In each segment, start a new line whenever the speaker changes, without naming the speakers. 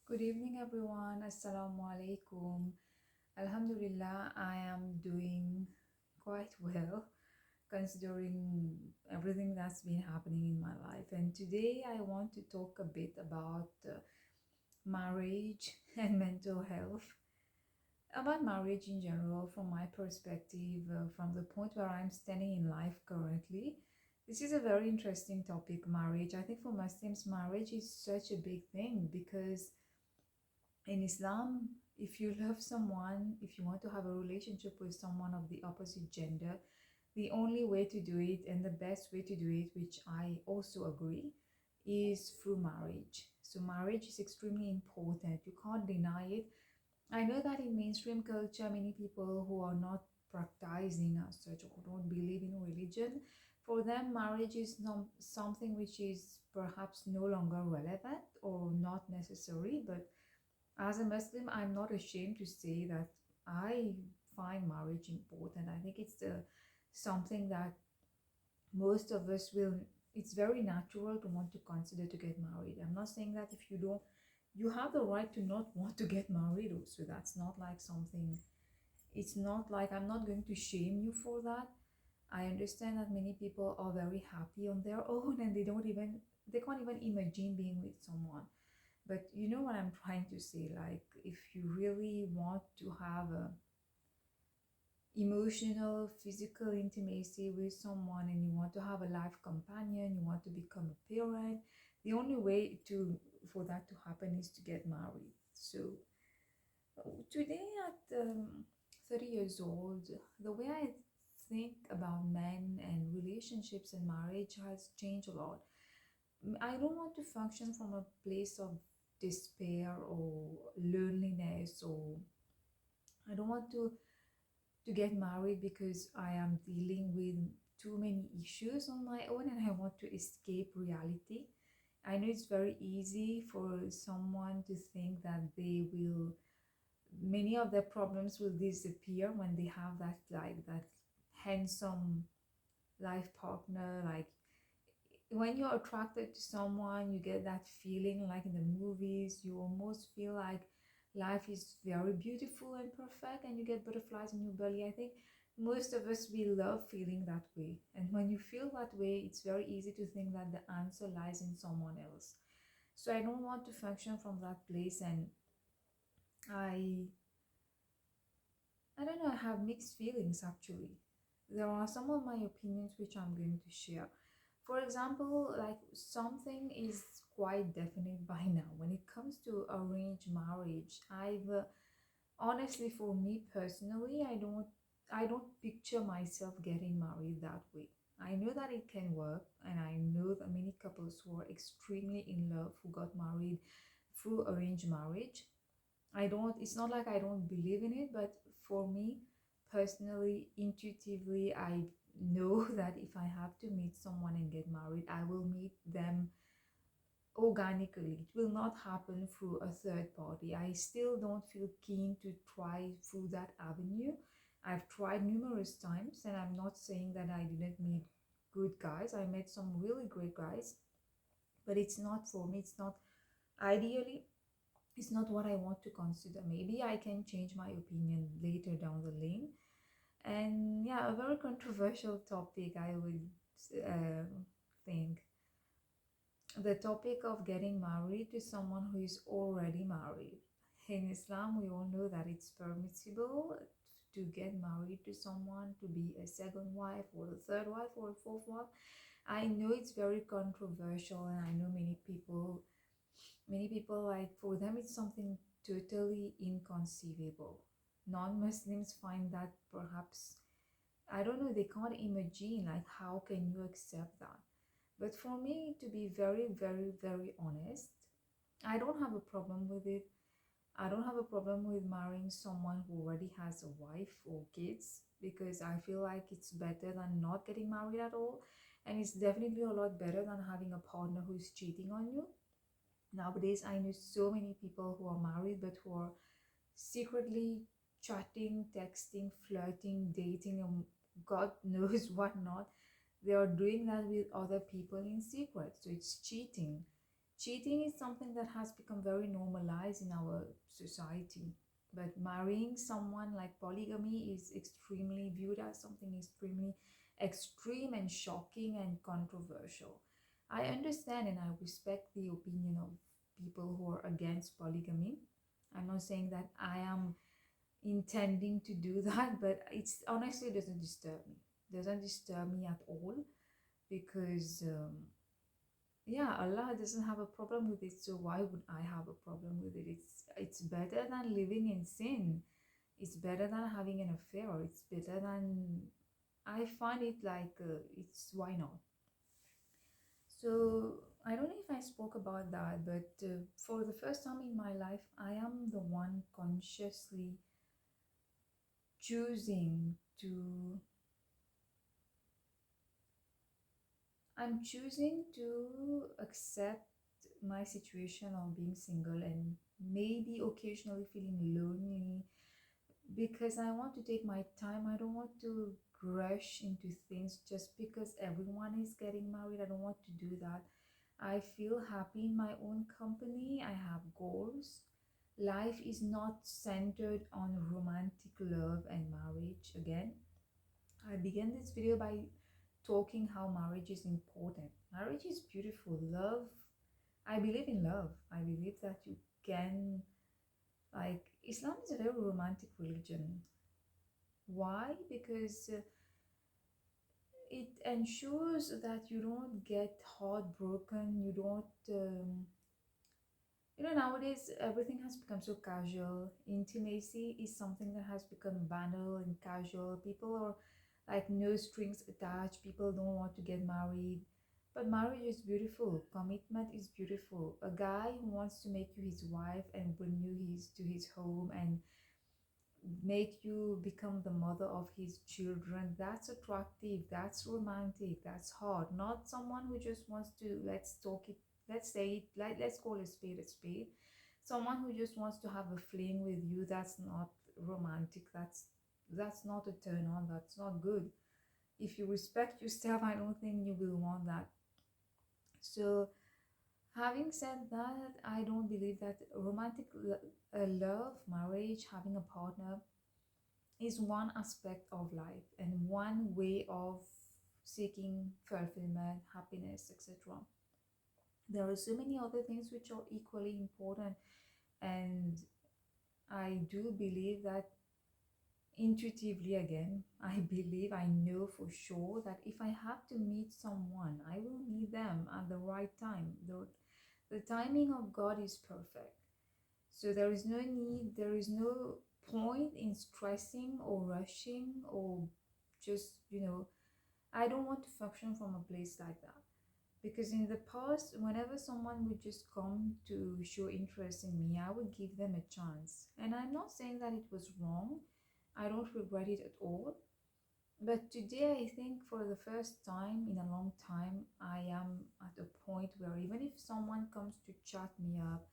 Good evening, everyone. Assalamu alaikum. Alhamdulillah, I am doing quite well considering everything that's been happening in my life. And today I want to talk a bit about marriage and mental health. About marriage in general, from my perspective, from the point where I'm standing in life currently. This is a very interesting topic, marriage. I think for Muslims, marriage is such a big thing because in Islam, if you love someone, if you want to have a relationship with someone of the opposite gender, the only way to do it and the best way to do it, which I also agree, is through marriage. So, marriage is extremely important. You can't deny it. I know that in mainstream culture, many people who are not practicing as such or don't believe in religion, for them, marriage is something which is perhaps no longer relevant or not necessary, but as a Muslim, I'm not ashamed to say that I find marriage important. I think it's something that most of us will, it's very natural to want to consider to get married. I'm not saying that if you don't, you have the right to not want to get married also. That's not like something, it's not like I'm not going to shame you for that. I understand that many people are very happy on their own and they can't even imagine being with someone. But you know what I'm trying to say? Like, if you really want to have a emotional, physical intimacy with someone and you want to have a life companion, you want to become a parent, the only way to for that to happen is to get married. So today at 30 years old, the way I think about men and relationships and marriage has changed a lot. I don't want to function from a place of despair or loneliness, or I don't want to get married because I am dealing with too many issues on my own and I want to escape reality. I know it's very easy for someone to think that many of their problems will disappear when they have that handsome life partner. Like when you're attracted to someone, you get that feeling like in the movies, you almost feel like life is very beautiful and perfect, and you get butterflies in your belly. I think most of us, we love feeling that way. And when you feel that way, it's very easy to think that the answer lies in someone else. So I don't want to function from that place, and I I don't know, I have mixed feelings actually. There are some of my opinions which I'm going to share. For example, like something is quite definite by now. When it comes to arranged marriage, I've honestly, for me personally, I don't picture myself getting married that way. I know that it can work, and I know that many couples who are extremely in love who got married through arranged marriage. It's not like I don't believe in it, but for me personally, intuitively, I know that if I have to meet someone and get married, I will meet them organically. It will not happen through a third party. I still don't feel keen to try through that avenue. I've tried numerous times, and I'm not saying that I didn't meet good guys. I met some really great guys, but it's not for me. It's not ideally it's not what I want to consider. Maybe I can change my opinion later down the lane. And yeah, a very controversial topic, I would think. The topic of getting married to someone who is already married. In Islam, we all know that it's permissible to get married to someone, to be a second wife or a third wife or a fourth wife. I know it's very controversial, and I know many people, like, for them it's something totally inconceivable. Non-Muslims find that perhaps, I don't know, they can't imagine, like, how can you accept that? But for me, to be very, very, very honest, I don't have a problem with it. I don't have a problem with marrying someone who already has a wife or kids, because I feel like it's better than not getting married at all, and it's definitely a lot better than having a partner who's cheating on you. Nowadays, I know so many people who are married but who are secretly chatting, texting, flirting, dating, and God knows what not. They are doing that with other people in secret. So it's cheating. Cheating is something that has become very normalized in our society. But marrying someone, like polygamy, is extremely viewed as something extremely extreme and shocking and controversial. I understand and I respect the opinion of people who are against polygamy. I'm not saying that I am intending to do that, but it's honestly doesn't disturb me. Doesn't disturb me at all because yeah, Allah doesn't have a problem with it, so why would I have a problem with it? It's better than living in sin. It's better than having an affair. It's better than, I find it like it's why not? So I don't know if I spoke about that, but for the first time in my life, I am the one consciously choosing to I'm choosing to accept my situation of being single and maybe occasionally feeling lonely because I want to take my time. I don't want to rush into things just because everyone is getting married. I don't want to do that. I feel happy in my own company. I have goals. Life is not centered on romantic love and marriage again. I began this video by talking how marriage is important. Marriage is beautiful. Love, I believe in love. I believe that you can, like, Islam is a very romantic religion. Why? Because it ensures that you don't get heartbroken, you don't, nowadays everything has become so casual. Intimacy is something that has become banal and casual. People are like no strings attached. People don't want to get married. But marriage is beautiful. Commitment is beautiful. A guy who wants to make you his wife and bring you to his home and make you become the mother of his children, that's attractive, that's romantic, that's hard. Not someone who just wants to, let's talk it, let's say it, like, let's call a spade a spade. Someone who just wants to have a fling with you, that's not romantic. That's not a turn on. That's not good. If you respect yourself, I don't think you will want that. So having said that, I don't believe that romantic love, marriage, having a partner is one aspect of life and one way of seeking fulfillment, happiness, etc. There are so many other things which are equally important, and I do believe that intuitively, again, I believe, I know for sure that if I have to meet someone, I will meet them at the right time. The timing of God is perfect. So there is no need, there is no point in stressing or rushing or just, I don't want to function from a place like that. Because in the past, whenever someone would just come to show interest in me, I would give them a chance. And I'm not saying that it was wrong. I don't regret it at all. But today, I think for the first time in a long time, I am at a point where even if someone comes to chat me up,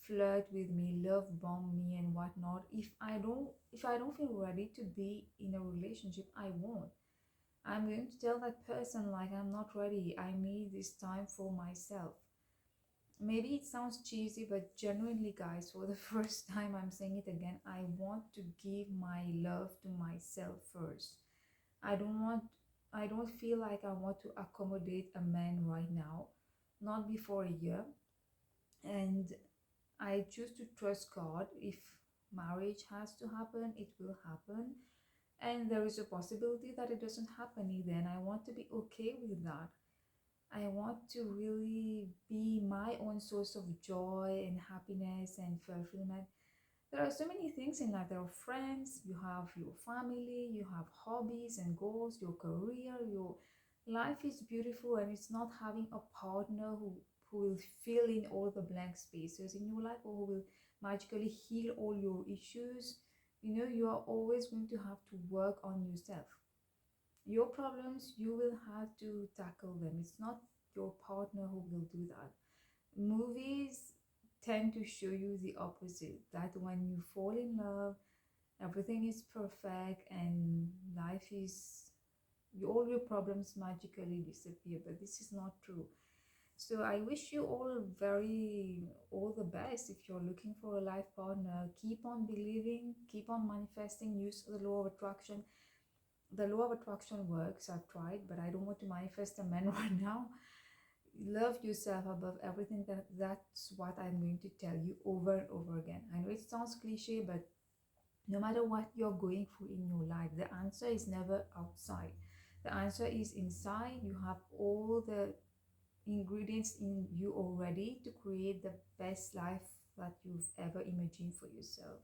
flirt with me, love bomb me and whatnot, if I don't feel ready to be in a relationship, I won't. I'm going to tell that person like I'm not ready. I need this time for myself. Maybe it sounds cheesy, but genuinely, guys, for the first time, I'm saying it again. I want to give my love to myself first. I don't want, I don't feel like I want to accommodate a man right now, not before a year. And I choose to trust God. If marriage has to happen, it will happen. And there is a possibility that it doesn't happen either. And I want to be okay with that. I want to really be my own source of joy and happiness and fulfillment. There are so many things in life. There are friends, you have your family, you have hobbies and goals, your career, your life is beautiful, and it's not having a partner who will fill in all the blank spaces in your life or who will magically heal all your issues. You are always going to have to work on yourself. Your problems, you will have to tackle them. It's not your partner who will do that. Movies tend to show you the opposite, that when you fall in love, everything is perfect and life is, all your problems magically disappear. But this is not true. So I wish you all the best. If you're looking for a life partner, keep on believing, keep on manifesting, use the law of attraction. The law of attraction works. I've tried, but I don't want to manifest a man right now. Love yourself above everything. That's what I'm going to tell you over and over again. I know it sounds cliche, but no matter what you're going through in your life, the answer is never outside. The answer is inside. You have all the ingredients in you already to create the best life that you've ever imagined for yourself.